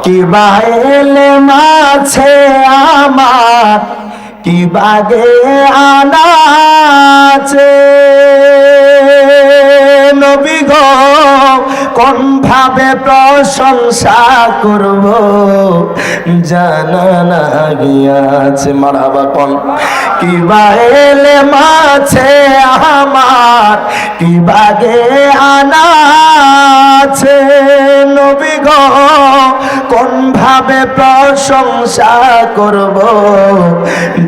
কি বাহেলে মাছে আমার কি বাগে আনাছে নবী গো কোন ভাবে প্রশংসা করব জানা না গিয়াছে মারহাবা কোন কি বাহেলে মাছে আমার কি বাগে আনাছে নবী গো কোন ভাবে প্রশংসা করব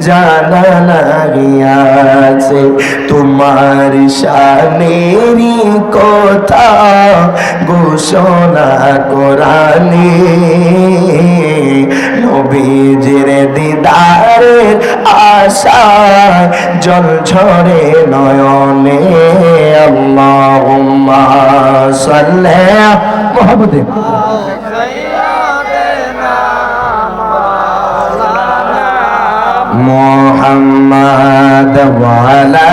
জানা না গিয়াছে তোমার শানেরই কথা ঘোষণা কোরআনে নবীজির দিদারের আশায় জল ঝরে নয়নে আল্লাহুম্মা সাল্লি মুহাম্মাদে মুহাম্মাদ ওয়া আলা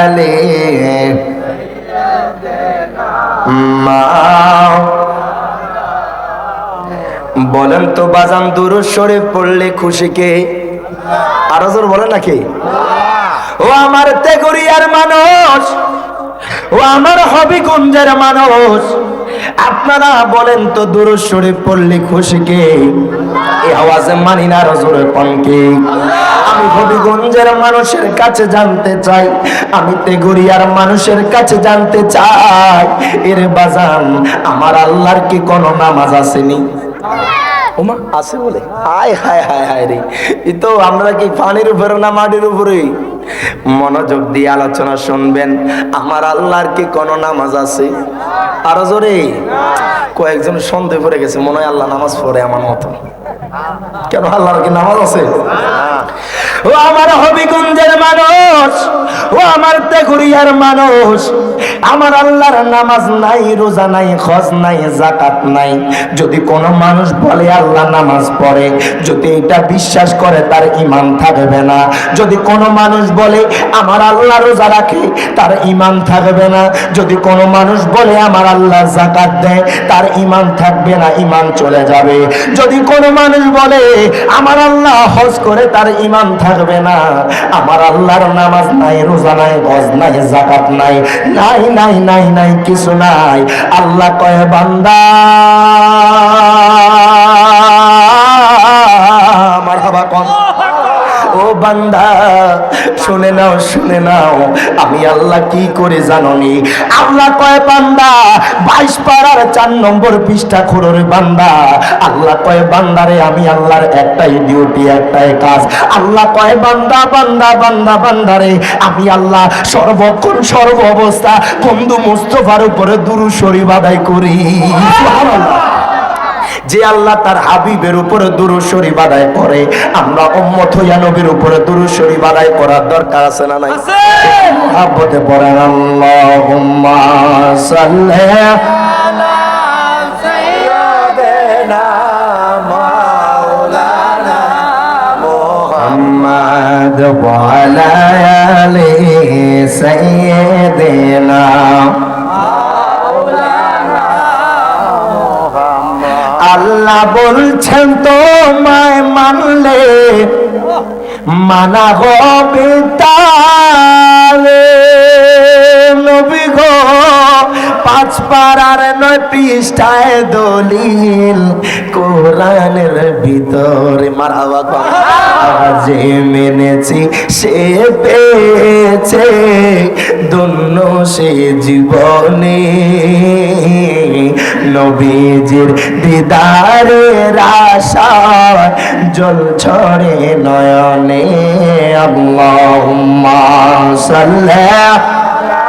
আলিহি বলেন তো বাজান দুরূদ শরীফ পড়লে খুশি কে? আরো জোর বলেন নাকি? ও আমার তেগুরিয়ার মানুষ, ও আমার হবিগঞ্জের মানুষ, আপনারা বলেন তো দুরূদ শরীফ পড়লে খুশি কে? এই আওয়াজে মানি না, আরো জোরে কোন কে? আমি হবিগঞ্জের মানুষের কাছে জানতে চাই, আমি তেগুরিয়ার মানুষের কাছে জানতে চাই, এর বাজান আমার আল্লাহর কি কোনো নামাজ আসেনি? ওমা আছে বলে হায় হায় হায় হায় রে, এ তো আমরা কি পানির উপরে না মাটির উপরে? মনোযোগ দিয়ে আলোচনা শুনবেন, আমার আল্লাহর কি কোনো নামাজ আছে? আরো জোরে। কয়েকজন সন্দেহ পড়ে গেছে, মনে হয় আল্লাহ নামাজ পড়ে আমার মতো। কেন, আল্লাহর কি নামাজ আছে? ও আমার হবিগঞ্জের মানুষ, ও আমার তেগুরিয়ার মানুষ, আমার আল্লাহর নামাজ নাই, রোজা নাই, হজ নাই, যাকাত নাই। যদি কোনো মানুষ বলে আল্লাহ নামাজ পড়ে, যদি এটা বিশ্বাস করে তার ঈমান থাকবে না। যদি কোনো মানুষ বলে আমার আল্লাহ রোজা রাখে, তার ঈমান থাকবে না। যদি কোনো মানুষ বলে আমার আল্লাহ যাকাত দেয়, তার ঈমান থাকবে না, ঈমান চলে যাবে। যদি কোনো মানুষ বলে আমার আল্লাহ হজ করে, তার ঈমান থাকবে না। আমার আল্লাহর নামাজ নাই, রোজা নাই, হজ নাই, যাকাত নাই, নাই নাই নাই নাই, কিছু নাই। আল্লাহ কয় বান্দা মারহাবা কোন? ও বান্দা শুনে নাও, শুনে নাও, আমি আল্লাহ কি করে জাননি? আল্লাহ কয় বান্দা 22 পারার 4 নম্বর পৃষ্ঠা খুঁড়োর বান্দা, আল্লাহ কয় বান্দারে আমি আল্লাহর একটাই ডিউটি, একটাই কাজ। আল্লাহ কয় বান্দা বান্দা বান্দা বান্দারে আমি আল্লাহ সর্বক্ষণ সর্ব অবস্থা বন্ধু মুস্তাফার উপরে দুরূদ শরীফ আদায় করি। সুবহানাল্লাহ। যে আল্লাহ তার হাবিবের উপরে দুরূদ শরীফ আদায় করে, আমরা উম্মত হইয়া নবীর উপরে দুরূদ শরীফ আদায় করার দরকার আছে না নাই? আছে। মুহাব্বতে পড়েন আল্লাহুম্মা সাল্লি আলা সাইয়্যিদিনা মাওলানা মুহাম্মদ ওয়া আলা আলি সাইয়্যিদিনা। আল্লাহ বলছেন তোমায় মানলে মানা হবে তারে নবী গো। 5 পারার 9 পৃষ্ঠায় দলিল কোরআনের ভিতরে মারহাবা। আজ মেনেছি সে পেয়েছে ধন্য সে জীবনে, নবীজির দিদারের আশায় জল ছড়ে নয়নে। আল্লাহুম্মা সাল্লি আলা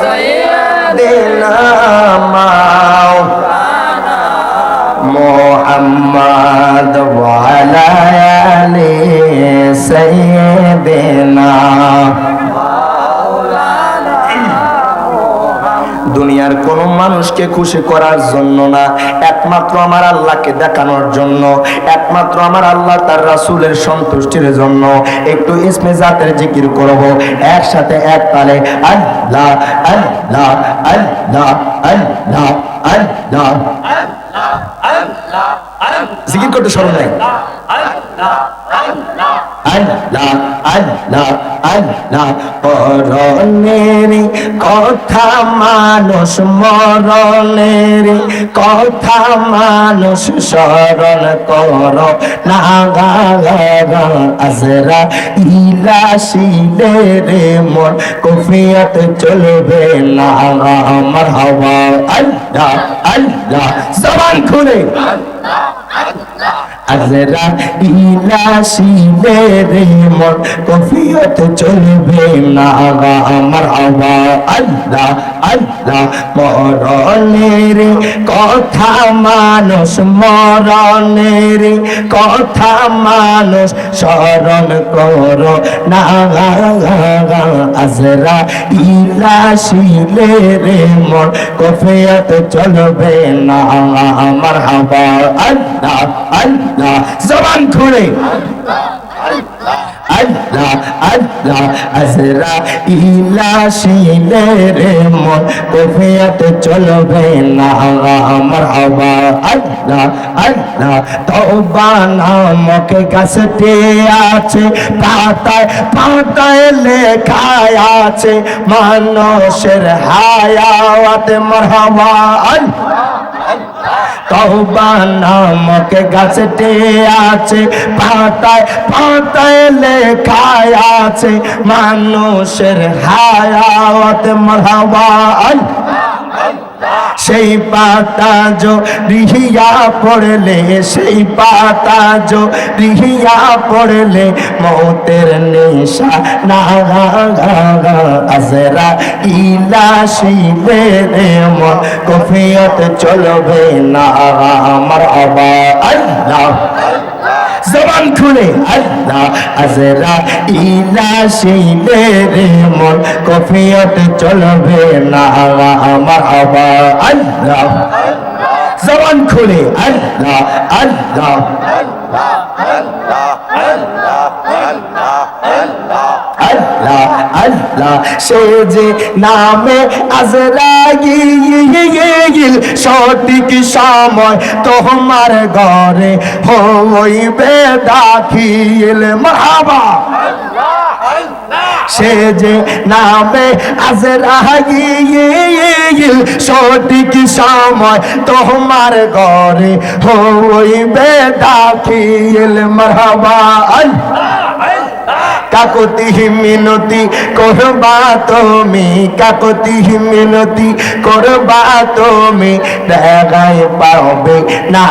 সাইয়্যিদিনা মাওলানা মুহাম্মদ ওয়া আলা আলি সাইয়্যিদিনা। দুনিয়ার কোন মানুষকে খুশি করার জন্য না, একমাত্র আমার আল্লাহকে দেখানোর জন্য, একমাত্র আমার আল্লাহ তার রাসূলের সন্তুষ্টির জন্য। একটু ইসমে জাতের জিকির করব একসাথে, এক তালে। আল্লাহ আল্লাহ আল্লাহ আল্লাহ আল্লাহ আল্লাহ জিকির করতে স্মরণ নাই। আল্লাহ আল্লাহ আল্লাহ পরনের কথা মানুষ মরণের কথা মানুষ স্মরণ কর না আজরা ইলাশিলে রে মন কফিয়ত চলবে না আমার হওয়া আল্লাহ আল্লাহ জবান খুলে আজরা ইলাশিলে রে মন কফিয়ত চলবে না আমার হওয়া আল্লাহ আল্লাহ মরণের কথা মানুষ মরণের কথা মানুষ স্মরণ করো না আজরা ইলাশিলে রে মন কফিয়ত চলবে না আমার হওয়া আল্লাহ আল্লাহ জবান খুলে আল্লাহ আল্লাহ আজরা ইলাশিলে রে মন কফিয়ত চলবে না আমার হওয়া আল্লাহ আল্লাহ তওবা নামক গাছটি আছে পাতায় পাতায় লেখা আছে মানুষের হায়াত মারহাবা আল্লাহ তওবা নামক গাছটি আছে পাতায় পাতায় লেখা আছে মানুষের হায়াত মারহাবা সেই পাতা জো রিহিয়া পড়লে সেই পাতা জো রিহিয়া পড়লে মৌতের নেশা না আজরা ইলাশিলে রে মন কফিয়ত চলবে না আমার আবা আল্লাহ জবান খুলে আল্লাহ আজরা ইলাশিলে রে মন কফিয়ত চলবে না আমার হওয়া আল্লাহ জবান খুলে আল্লাহ আল্লাহ আল্লাহ আল্লাহ সে যে নামে আজরাইল সঠিক সময় তোমার ঘরে হইবে দাখিল মারহাবা সে যে নামে আজরাইল সঠিক সময় তোমার ঘরে হইবে দাখিল মারহাবা কাকতি মিনতি করবা তুমি কাকতি মিনতি করবা তুমি দেখাই পাবে না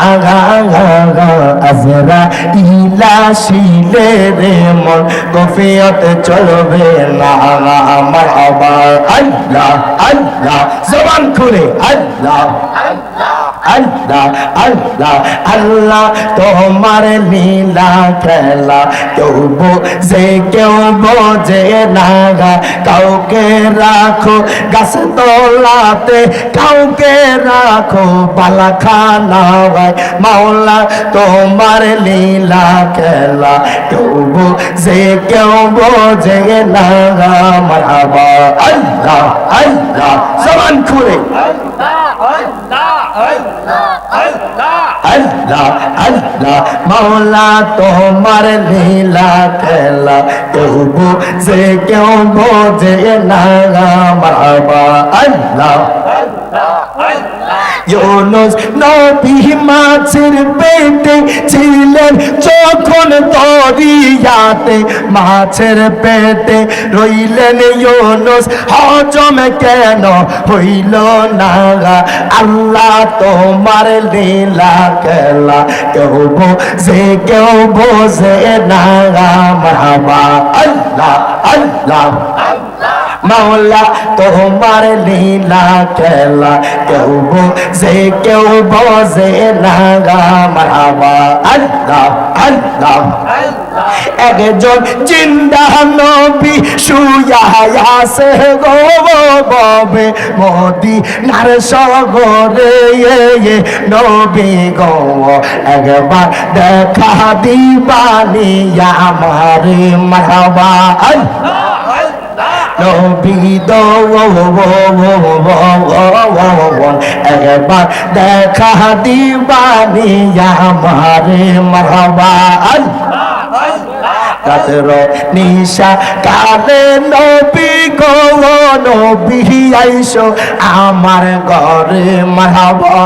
আজরা ইলাশিলে রে মন কফিয়ত চলবে না আমার আবার আল্লাহ আল্লাহ জবান খুলে আল্লাহ আল্লাহ আল্লাহ আল্লাহ তোমার লীলা খেলা কেউ বোঝে কেউ বোঝে না কাউকে রাখো গাছ তলাতে কাউকে রাখো বালাখানায় মাওলা তোমার লীলা খেলা কেউ বোঝে কেউ বোঝে না মারহাবা আল্লাহ আল্লাহ জবান খুলে আল্লাহ আল্লাহ মাওলা তোমার লীলা খেলা কেউ বোঝে কেউ বোঝে না মারহাবা আল্লাহ ইউনুস নবী মাছের পেটে ছিলেন যখন দরিয়াতে মাছের পেটে রইলেন ইউনুস হজম কেন হইল না আল্লাহ তোমার লীলা খেলা কেউ বোঝে না মারহাবা আল্লাহ আল্লাহ মাওলা তোমার লীলা খেলা কেউ বোঝে না মারহাবা আল্লাহ আল্লাহ একজন জিন্দা নবী শুয়া আছে গো ববে মদিনার শহরে নবী গো একবার দেখা দিবানি আমারে মারহাবা আল্লাহ নবী দৌন একবার দেখা দিবানি আমারে মারহাবা রাতের নিশা কালে নবী গো নবী আইসো আমার ঘরে মারহাবা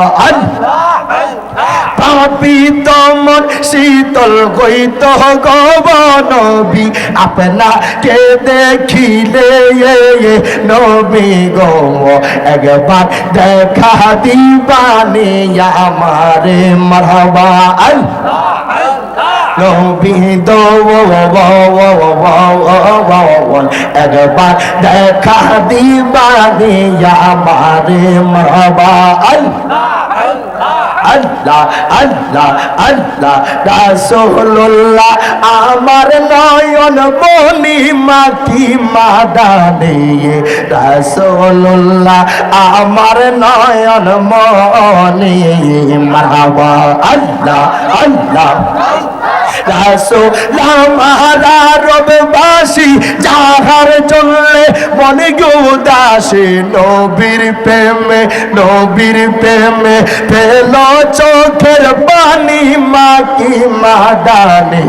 পাপি তমন শীতল হইত গব নবী আপনাকে দেখিলে নবী গো একবার দেখা দিবানি আমারে মারহাবা নবী দৌন একবার দেখা দিবানি আমারে মারহাবা আল্লাহ আল্লাহ আল্লাহ রাসূলুল্লাহ আমার নয়ন মনি মাটি মাদানে রাসূলুল্লাহ আমার নয়ন মনি মারহাবা আল্লাহ আল্লাহ রাসূল আমারা রববাসী যাহার চললে মনে গোদাসে নবীর প্রেমে পেল চোখের পানি মাকি মাদানে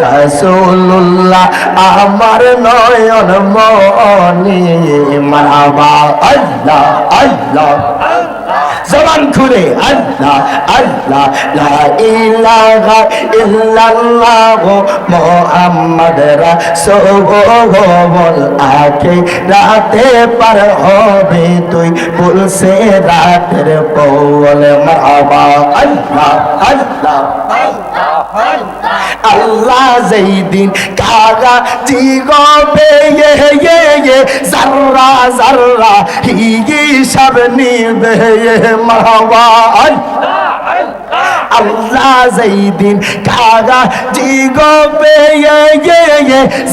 রাসূলুল্লাহ আমার নয়ন মনি মারহাবা আল্লাহ আল্লাহ জবান খুলে আল্লাহ আল্লাহ লা ইলাহা ইল্লাল্লাহ মুহাম্মদ রাসূলুল্লাহ আখিরাতে পার হবে তুই বলছে রাতের পৌল মারহাবা আল্লাহ আল্লাহ আল্লাহ যেই দিন কাগা জিগবে জাররা জাররা হিসাব নিবে মারহাবা আল্লাহ যেই দিন কাগা জিগবে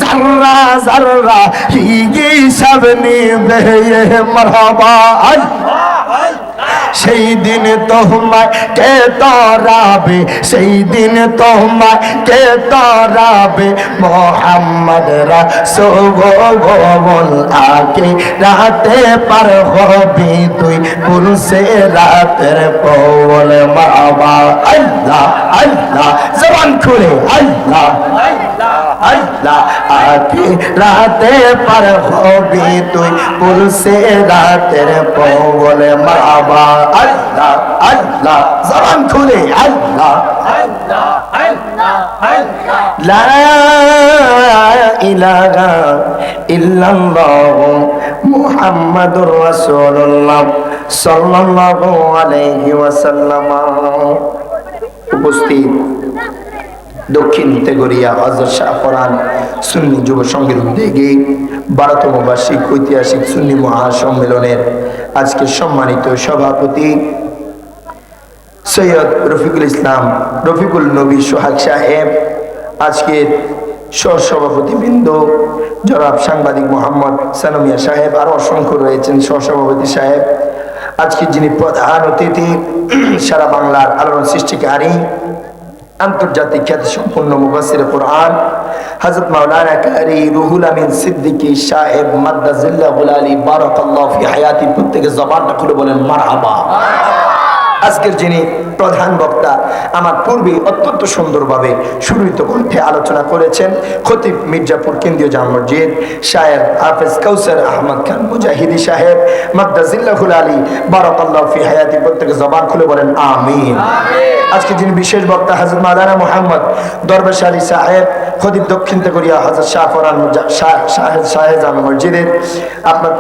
জাররা জাররা হিসাব নিবে মারহাবা সেই দিন তোমায় কে তরাবে সেই দিন তোমায় কে তরাবে মুহাম্মদ রাসূলুল্লাহ আকে রাতে পার হবি তুই পুরুষে রাতের পৌল মারহাবা আল্লাহ আল্লাহ জবান খুলে আল্লাহ আল্লাহ আকে রাতে পার হবি তুই পুরুষে রাতের পৌল মারহাবা আল্লাহ আল্লাহ জবান খুলে আল্লাহ লা ইলাহা ইল্লাল্লাহ মুহাম্মাদুর রাসূলুল্লাহ সাল্লাল্লাহু আলাইহি ওয়াসাল্লাম। উপস্থিত দক্ষিণ তেগরিয়া হযরত শাহপরান সুন্নি যুব সংঘের উদ্যোগে 12তম বার্ষিক ঐতিহাসিক সুন্নি মহাসম্মেলনের আজকে সম্মানিত সভাপতি সৈয়দ রফিকুল ইসলাম রফিকুল নবী সোহাগ সাহেব, আজকের সহসভাপতিবৃন্দ জনাব সাংবাদিক মোহাম্মদ সানমিয়া সাহেব, আরো অসংখ্য রয়েছেন সহসভাপতি সাহেব, আজকে যিনি প্রধান অতিথি সারা বাংলার আলোড়ন সৃষ্টিকারী আন্তর্জাতিক খ্যাতি সম্পন্ন মুফাসসির কুরআন হযরত মাওলানা কারি রুহুল আমিন সিদ্দিকী সাহেব মাদ্দাজিল্লাহুল আলী বারাকাল্লাহু ফি হায়াতি, প্রত্যেকে জবানটা খুলে বলেন মারহাবা। আজকের যিনি প্রধান বক্তা আমার পূর্বে অত্যন্ত সুন্দরভাবে সুরিত কণ্ঠে আলোচনা করেছেন খতিব মির্জাপুর কেন্দ্রীয় জামে মসজিদ শায়ের হাফেজ কাউসার আহমদ খান মুজাহিদি সাহেব মাদ্দাজিল্লাহুল আলী বারাকাল্লাহু ফি হায়াতি, প্রত্যেকে জবান খুলে বলেন আমিন। আজকে যিনি বিশেষ বক্তা হযরত মাওলানা মুহাম্মদ দরবেশ আলী সাহেব খতিব দক্ষিণ তেগরিয়া হযরত শাহপরান শাহেদ জামে মসজিদের আপনার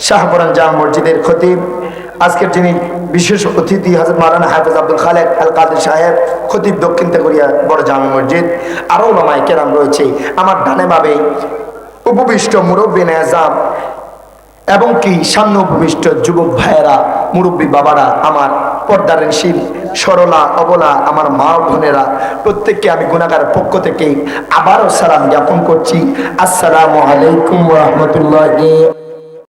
শাহপরান জামে মসজিদের খতিব, আজকের যিনি বিশেষ অতিথি হযরত মাওলানা হাফেজ আব্দুল খালেক আল কাদের সাহেব খতিব দক্ষিণ তেগরিয়া বড় জামে মসজিদ, আরো ওলামায়ে কেরাম রয়েছে আমার ডানে বামে উপবিষ্ট মুরব্বী নেজাম এবং কি সামনে উপবিষ্ট যুবক ভাইয়েরা মুরব্বী বাবারা, আমার পর্দার নিশীল সরলা অবলা আমার মা বোনেরা, প্রত্যেককে আমি গুনাহগার পক্ষ থেকে আবারও সালাম জ্ঞাপন করছি। আসসালামু আলাইকুম ওয়া রাহমাতুল্লাহি